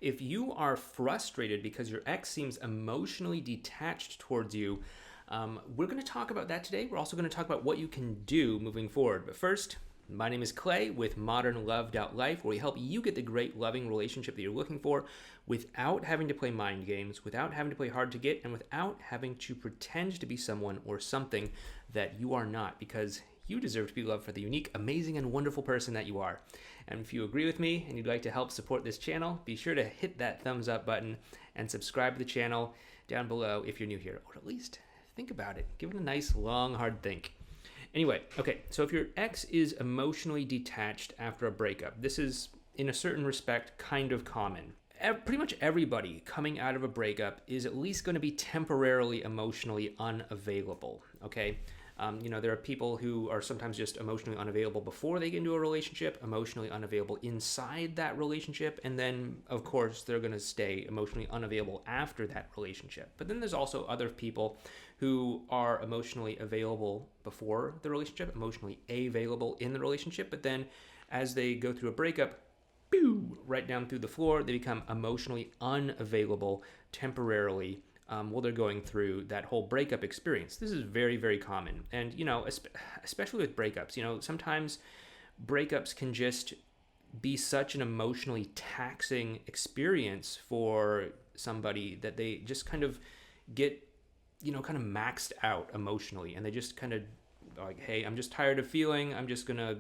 If you are frustrated because your ex seems emotionally detached towards you, we're going to talk about that today. We're also going to talk about what you can do moving forward. But first, my name is Clay with Modern Loved Out Life, where we help you get the great loving relationship that you're looking for without having to play mind games, without having to play hard to get, and without having to pretend to be someone or something that you are not, because you deserve to be loved for the unique, amazing, and wonderful person that you are. And if you agree with me and you'd like to help support this channel, be sure to hit that thumbs up button and subscribe to the channel down below if you're new here, or at least think about it. Give it a nice, long, hard think. Anyway, okay, so if your ex is emotionally detached after a breakup, this is, in a certain respect, kind of common. Pretty much everybody coming out of a breakup is at least going to be temporarily emotionally unavailable, okay? There are people who are sometimes just emotionally unavailable before they get into a relationship, emotionally unavailable inside that relationship, and then, of course, they're going to stay emotionally unavailable after that relationship. But then there's also other people who are emotionally available before the relationship, emotionally available in the relationship, but then as they go through a breakup, right down through the floor, they become emotionally unavailable temporarily while they're going through that whole breakup experience. This is very, very common. And, especially with breakups, sometimes breakups can just be such an emotionally taxing experience for somebody that they just kind of get, kind of maxed out emotionally. And they just kind of like, hey, I'm just tired of feeling. I'm just going to,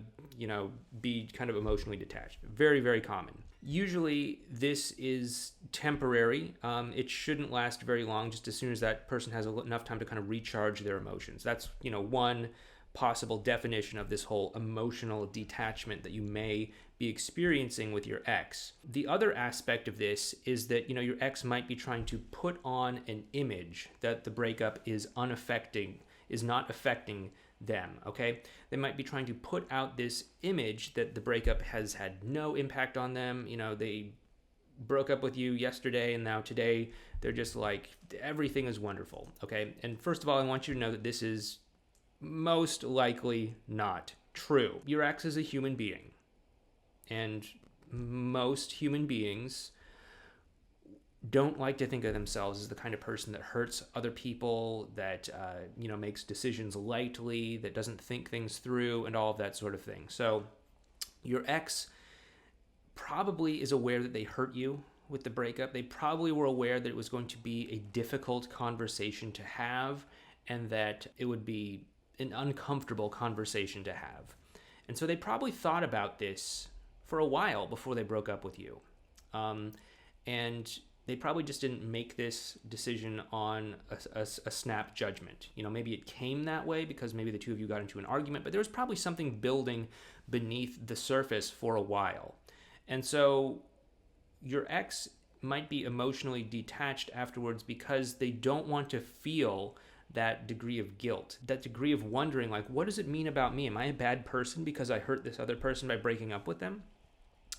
be kind of emotionally detached. Very, very common. Usually this is temporary. It shouldn't last very long, just as soon as that person has enough time to kind of recharge their emotions. That's, one possible definition of this whole emotional detachment that you may be experiencing with your ex. The other aspect of this is that, your ex might be trying to put on an image that the breakup is not affecting them, okay? They might be trying to put out this image that the breakup has had no impact on them. They broke up with you yesterday and now today they're just like, everything is wonderful, okay? And first of all, I want you to know that this is most likely not true. Your ex is a human being, and most human beings don't like to think of themselves as the kind of person that hurts other people, that makes decisions lightly, that doesn't think things through, and all of that sort of thing. So your ex probably is aware that they hurt you with the breakup. They probably were aware that it was going to be a difficult conversation to have, and that it would be an uncomfortable conversation to have. And so they probably thought about this for a while before they broke up with you. And they probably just didn't make this decision on a snap judgment. Maybe it came that way because maybe the two of you got into an argument, but there was probably something building beneath the surface for a while. And so your ex might be emotionally detached afterwards because they don't want to feel that degree of guilt, that degree of wondering, like, what does it mean about me? Am I a bad person because I hurt this other person by breaking up with them?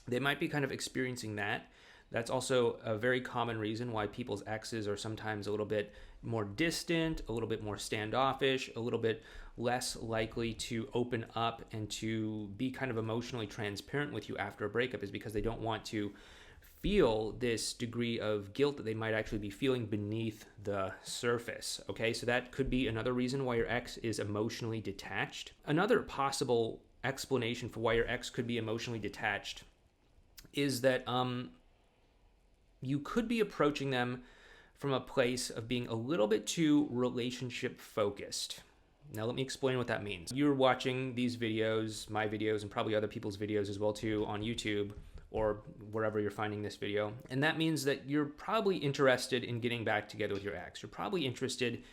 They might be kind of experiencing that. That's also a very common reason why people's exes are sometimes a little bit more distant, a little bit more standoffish, a little bit less likely to open up and to be kind of emotionally transparent with you after a breakup, is because they don't want to feel this degree of guilt that they might actually be feeling beneath the surface. Okay, so that could be another reason why your ex is emotionally detached. Another possible explanation for why your ex could be emotionally detached is that you could be approaching them from a place of being a little bit too relationship focused. Now, let me explain what that means. You're watching these videos, my videos, and probably other people's videos as well too, on YouTube or wherever you're finding this video. And that means that you're probably interested in getting back together with your ex. You're probably interested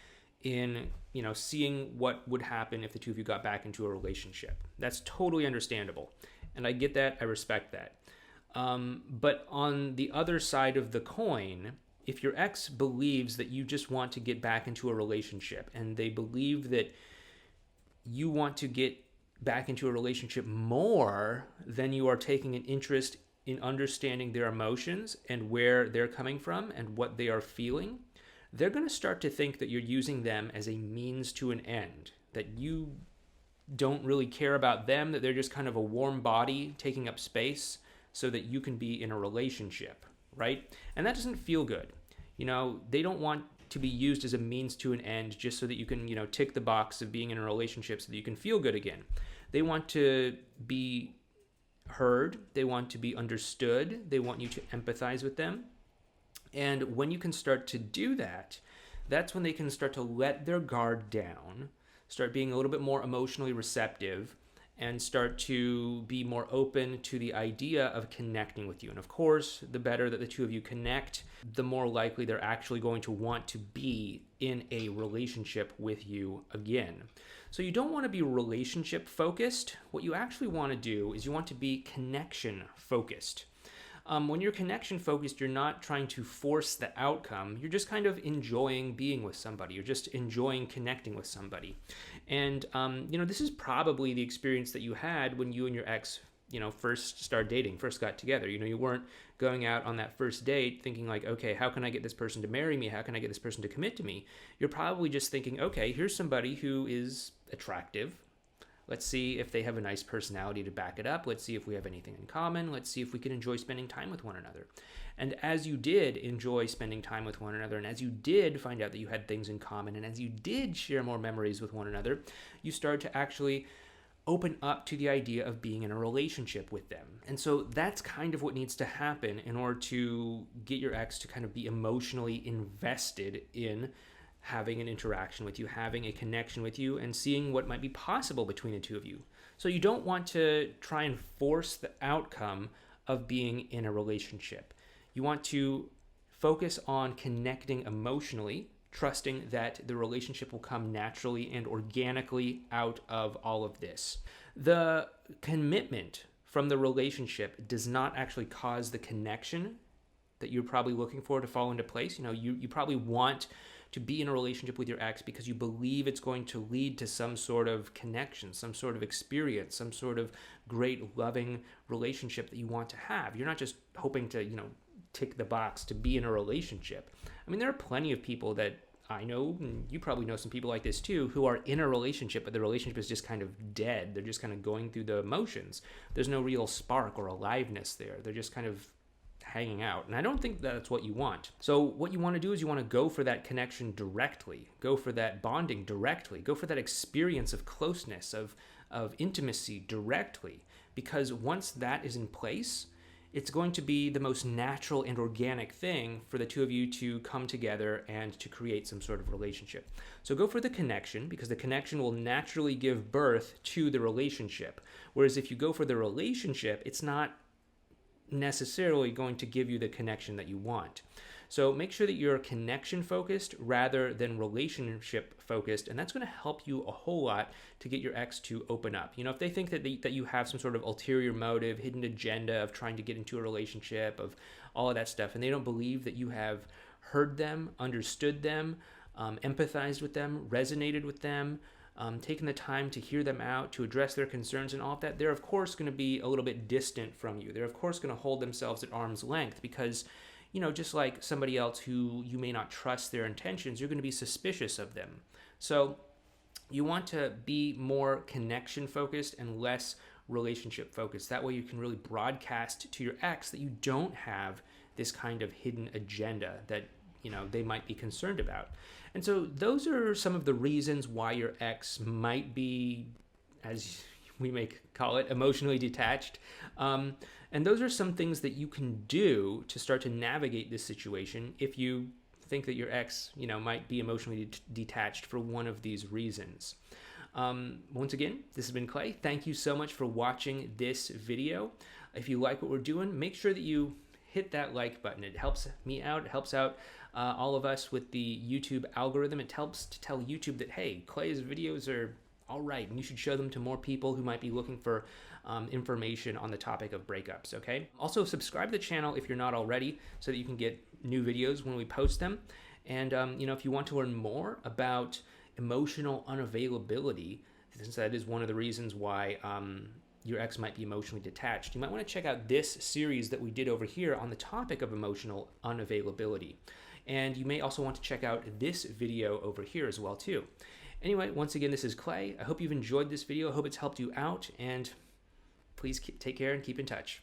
in, seeing what would happen if the two of you got back into a relationship. That's totally understandable. And I get that. I respect that. But on the other side of the coin, if your ex believes that you just want to get back into a relationship, and they believe that you want to get back into a relationship more than you are taking an interest in understanding their emotions and where they're coming from and what they are feeling, they're going to start to think that you're using them as a means to an end, that you don't really care about them, that they're just kind of a warm body taking up space so that you can be in a relationship, right? And that doesn't feel good. They don't want to be used as a means to an end just so that you can, tick the box of being in a relationship so that you can feel good again. They want to be heard. They want to be understood. They want you to empathize with them. And when you can start to do that, that's when they can start to let their guard down, start being a little bit more emotionally receptive, and start to be more open to the idea of connecting with you. And of course, the better that the two of you connect, the more likely they're actually going to want to be in a relationship with you again. So you don't want to be relationship focused. What you actually want to do is you want to be connection focused. When you're connection focused, you're not trying to force the outcome. You're just kind of enjoying being with somebody. You're just enjoying connecting with somebody. And, this is probably the experience that you had when you and your ex, first started dating, first got together. You weren't going out on that first date thinking like, okay, how can I get this person to marry me? How can I get this person to commit to me? You're probably just thinking, okay, here's somebody who is attractive. Let's see if they have a nice personality to back it up. Let's see if we have anything in common. Let's see if we can enjoy spending time with one another. And as you did enjoy spending time with one another, and as you did find out that you had things in common, and as you did share more memories with one another, you started to actually open up to the idea of being in a relationship with them. And so that's kind of what needs to happen in order to get your ex to kind of be emotionally invested in having an interaction with you, having a connection with you, and seeing what might be possible between the two of you. So you don't want to try and force the outcome of being in a relationship. You want to focus on connecting emotionally, trusting that the relationship will come naturally and organically out of all of this. The commitment from the relationship does not actually cause the connection that you're probably looking for to fall into place. You probably want to be in a relationship with your ex because you believe it's going to lead to some sort of connection, some sort of experience, some sort of great loving relationship that you want to have. You're not just hoping to, tick the box to be in a relationship. I mean, there are plenty of people that I know, and you probably know some people like this too, who are in a relationship, but the relationship is just kind of dead. They're just kind of going through the motions. There's no real spark or aliveness there. They're just kind of hanging out. And I don't think that's what you want. So what you want to do is you want to go for that connection directly, go for that bonding directly, go for that experience of closeness, of intimacy directly. Because once that is in place, it's going to be the most natural and organic thing for the two of you to come together and to create some sort of relationship. So go for the connection, because the connection will naturally give birth to the relationship. Whereas if you go for the relationship, it's not necessarily going to give you the connection that you want. So make sure that you're connection focused rather than relationship focused, and that's going to help you a whole lot to get your ex to open up. If they think that you have some sort of ulterior motive, hidden agenda of trying to get into a relationship, of all of that stuff, and they don't believe that you have heard them, understood them, empathized with them, resonated with them, taking the time to hear them out, to address their concerns and all of that, they're of course going to be a little bit distant from you. They're of course going to hold themselves at arm's length because, just like somebody else who you may not trust their intentions, you're going to be suspicious of them. So you want to be more connection focused and less relationship focused. That way you can really broadcast to your ex that you don't have this kind of hidden agenda that they might be concerned about. And so those are some of the reasons why your ex might be, as we may call it, emotionally detached. And those are some things that you can do to start to navigate this situation if you think that your ex, might be emotionally detached for one of these reasons. Once again, this has been Clay. Thank you so much for watching this video. If you like what we're doing, make sure that you hit that like button. It helps me out. It helps out all of us with the YouTube algorithm. It helps to tell YouTube that, hey, Clay's videos are all right, and you should show them to more people who might be looking for information on the topic of breakups, okay? Also, subscribe to the channel if you're not already so that you can get new videos when we post them. And, if you want to learn more about emotional unavailability, since that is one of the reasons why your ex might be emotionally detached, you might want to check out this series that we did over here on the topic of emotional unavailability. And you may also want to check out this video over here as well too. Anyway, once again, this is Clay. I hope you've enjoyed this video. I hope it's helped you out, and please take care and keep in touch.